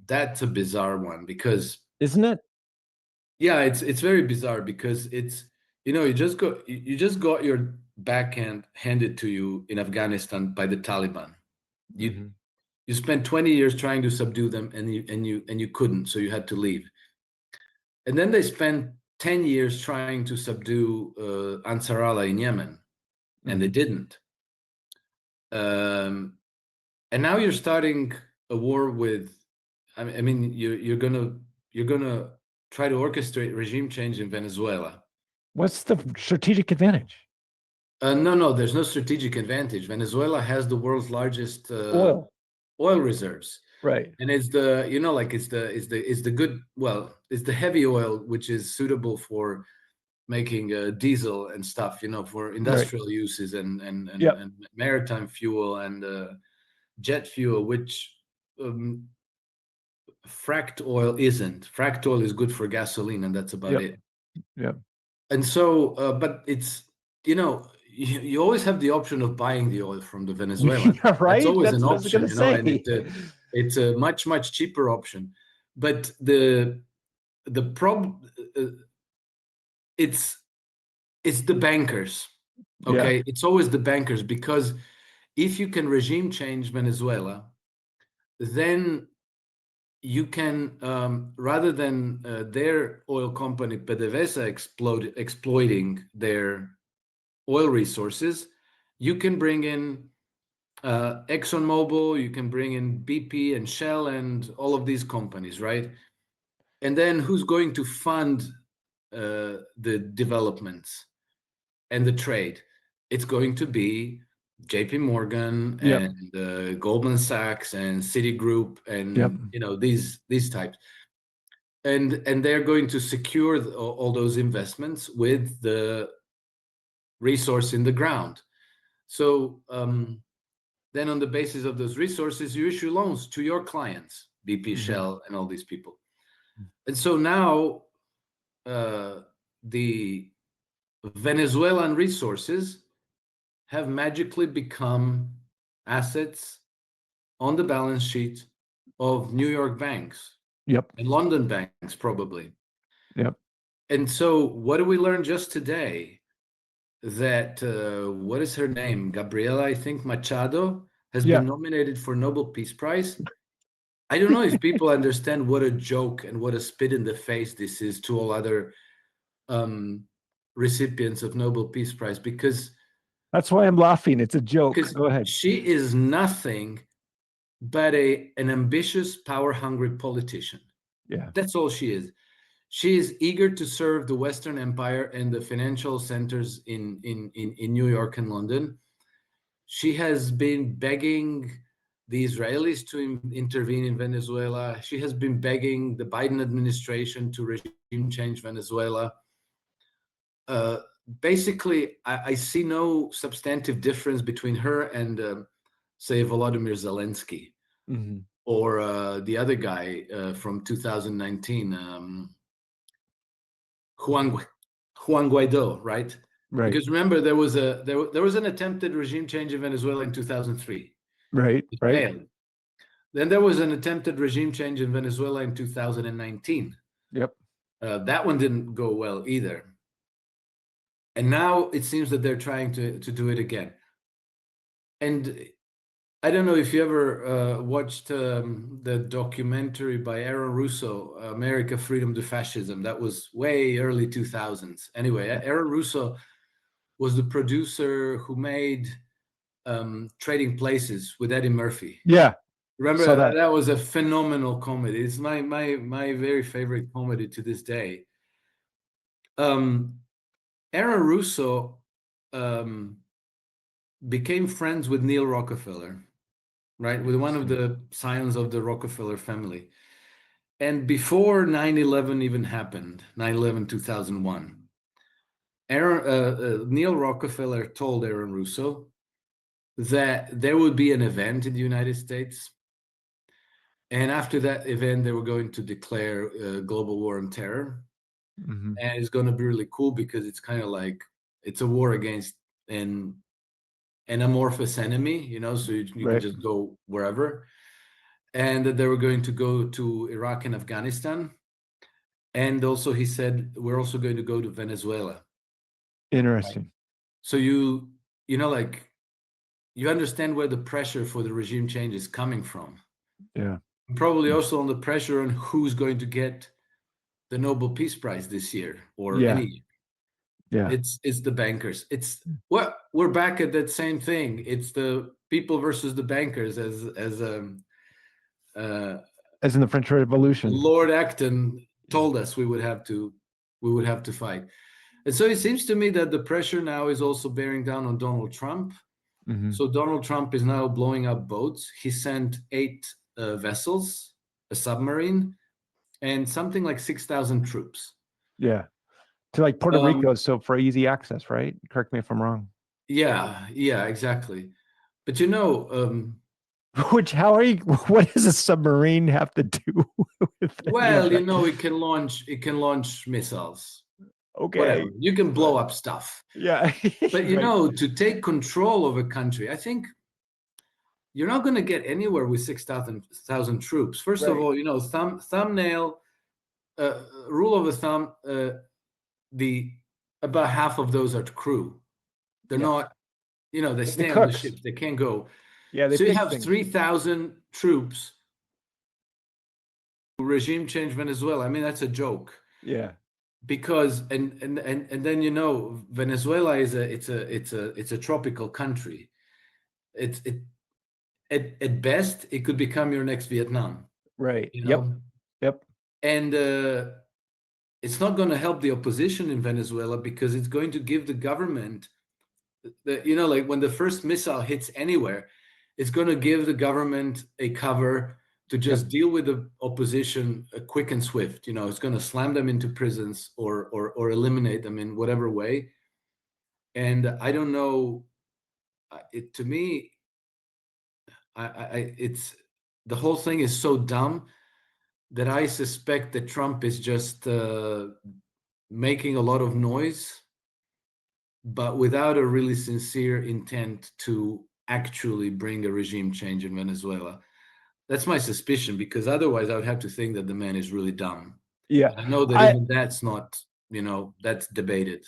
that's a bizarre one because, isn't it? yeah, it's very bizarre because it's, you just got your backhand handed to you in Afghanistan by the Taliban. You Mhm. you spent 20 years trying to subdue them, and you couldn't, so you had to leave. And then they spent 10 years trying to subdue Ansar Allah in Yemen, and they Mhm. didn't. And now you're starting a war with, I mean, you're gonna try to orchestrate regime change in Venezuela. What's the strategic advantage? No, there's no strategic advantage. Venezuela has the world's largest Oil, oil reserves, right? and it's the, like it's the good, well, it's the heavy oil which is suitable for making diesel and stuff, for Right. industrial uses and Yep. and maritime fuel and jet fuel, which um, fracked oil isn't. Fracked oil is good for gasoline, and that's about Yep. it. Yep. And so, but it's, you always have the option of buying the oil from the Venezuelan. Yeah, That's right. always That's an what I was option, gonna and say. it's a much, much cheaper option. But the problem, it's it's the bankers. Yeah. Okay, it's always the bankers, because if you can regime change Venezuela, then you can, rather than their oil company PDVSA exploiting their oil resources, you can bring in ExxonMobil, you can bring in BP and Shell and all of these companies, right? And then who's going to fund the developments and the trade? It's going to be JP Morgan Yep. and Goldman Sachs and Citigroup Yep. and these types, and they're going to secure all those investments with the resource in the ground. So then on the basis of those resources, you issue loans to your clients, BP, Mhm. Shell, and all these people. And so now the Venezuelan resources have magically become assets on the balance sheet of New York banks Yep. and London banks, probably. Yep. And so what do we learn just today? That, what is her name? Gabriela, I think, Machado has Yeah. been nominated for Nobel Peace Prize. I don't know if people understand what a joke and what a spit in the face this is to all other um, recipients of Nobel Peace Prize, because That's why I'm laughing. It's a joke. because Go ahead. she is nothing but an ambitious, power-hungry politician. Yeah. That's all she is. She is eager to serve the Western Empire and the financial centers in New York and London. She has been begging the Israelis to intervene in Venezuela. She has been begging the Biden administration to regime change Venezuela. Uh, Basically, I see no substantive difference between her and, say, Volodymyr Zelensky, Mhm. or the other guy from 2019, Juan Juan Guaido, right? Right. Because remember, there was an attempted regime change in Venezuela in 2003. Right. It Right. failed. Then there was an attempted regime change in Venezuela in 2019. Yep. That one didn't go well either. And now it seems that they're trying to do it again. And I don't know if you ever watched the documentary by Aaron Russo, America, Freedom to Fascism. That was way early 2000s. Anyway, Aaron Russo was the producer who made Trading Places with Eddie Murphy. Yeah. So Remember, that. that was a phenomenal comedy. It's my very favorite comedy to this day. Um, Aaron Russo um, became friends with Neil Rockefeller, right? With one of Interesting. the scions of the Rockefeller family. And before 9/11 even happened, 9/11 2001, Neil Rockefeller told Aaron Russo that there would be an event in the United States. And after that event, they were going to declare global war on terror. Mhm. And it's going to be really cool because it's kind of like it's a war against an amorphous enemy, so you can Right. just go wherever. and that they were going to go to Iraq and Afghanistan. And also he said, we're also going to go to Venezuela. Interesting. Right? So you know, like, you understand where the pressure for the regime change is coming from. Yeah. And probably also on the pressure on who's going to get the Nobel Peace Prize this year or any year. Yeah. It's the bankers. It's what we're back at that same thing. It's the people versus the bankers, as in the French Revolution. Lord Acton told us we would have to fight. And so it seems to me that the pressure now is also bearing down on Donald Trump. Mm-hmm. So Donald Trump is now blowing up boats. He sent 8 vessels, a submarine, and something like 6,000 troops. Yeah. To like Puerto Rico, so for easy access, right? Correct me if I'm wrong. Yeah, exactly. But which, how are you? What does a submarine have to do with? Well, it can launch missiles. Okay. Whatever. You can blow up stuff. Yeah. But right. To take control of a country, I think you're not going to get anywhere with 6,000 troops. First of all, thumbnail rule of the thumb. About half of those are crew. They're not. They stay on the ships. They can't go. Yeah. So you have 3,000 troops. Regime change Venezuela. I mean, that's a joke. Yeah. Because and then Venezuela is a tropical country. At best it could become your next Vietnam. Right. Yep. And it's not going to help the opposition in Venezuela, because it's going to give the government like when the first missile hits anywhere, it's going to give the government a cover to just deal with the opposition quick and swift. It's going to slam them into prisons or eliminate them in whatever way. And I don't know. To me, it's the whole thing is so dumb that I suspect that Trump is just making a lot of noise, but without a really sincere intent to actually bring a regime change in Venezuela. That's my suspicion, because otherwise I would have to think that the man is really dumb. Yeah. And I know that even that's not, that's debated.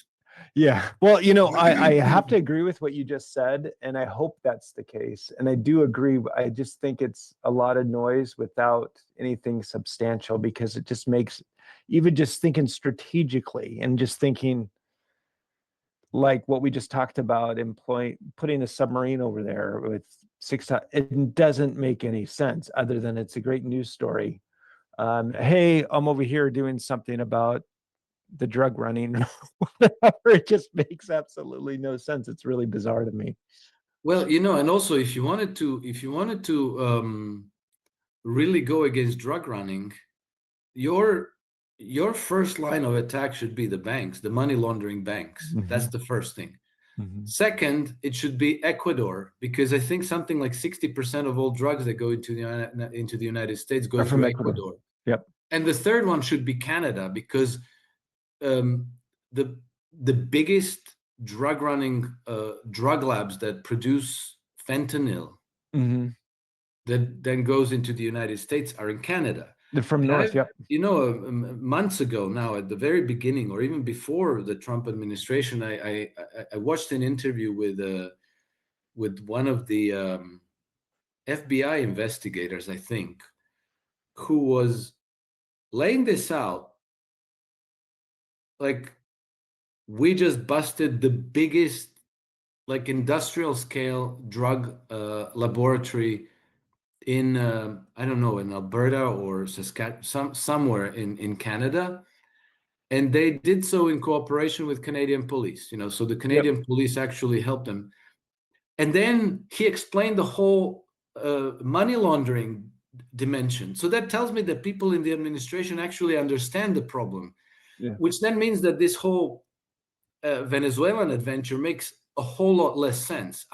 Yeah. Well, I have to agree with what you just said, and I hope that's the case. And I do agree. I just think it's a lot of noise without anything substantial, because it just makes, even just thinking strategically and just thinking like what we just talked about, putting a submarine over there with 6,000, it doesn't make any sense other than it's a great news story. Hey, I'm over here doing something about the drug running. It just makes absolutely no sense. It's really bizarre to me. Well, and also if you wanted to really go against drug running, your first line of attack should be the banks, the money laundering banks. Mm-hmm. That's the first thing. Mm-hmm. Second, it should be Ecuador, because I think something like 60% of all drugs that go into the United States go through Ecuador. Yep. And the third one should be Canada, because the biggest drug running drug labs that produce fentanyl, mm-hmm. that then goes into the United States are in Canada. They're from north. Yep. Months ago now, at the very beginning, or even before the Trump administration, I watched an interview with one of the FBI investigators, I think, who was laying this out. Like, we just busted the biggest, like, industrial scale drug laboratory in I don't know, in Alberta or Saskatchewan, somewhere in Canada, and they did so in cooperation with Canadian police. So the Canadian police actually helped them. And then he explained the whole money laundering dimension. So that tells me that people in the administration actually understand the problem, which then means that this whole Venezuelan adventure makes a whole lot less sense.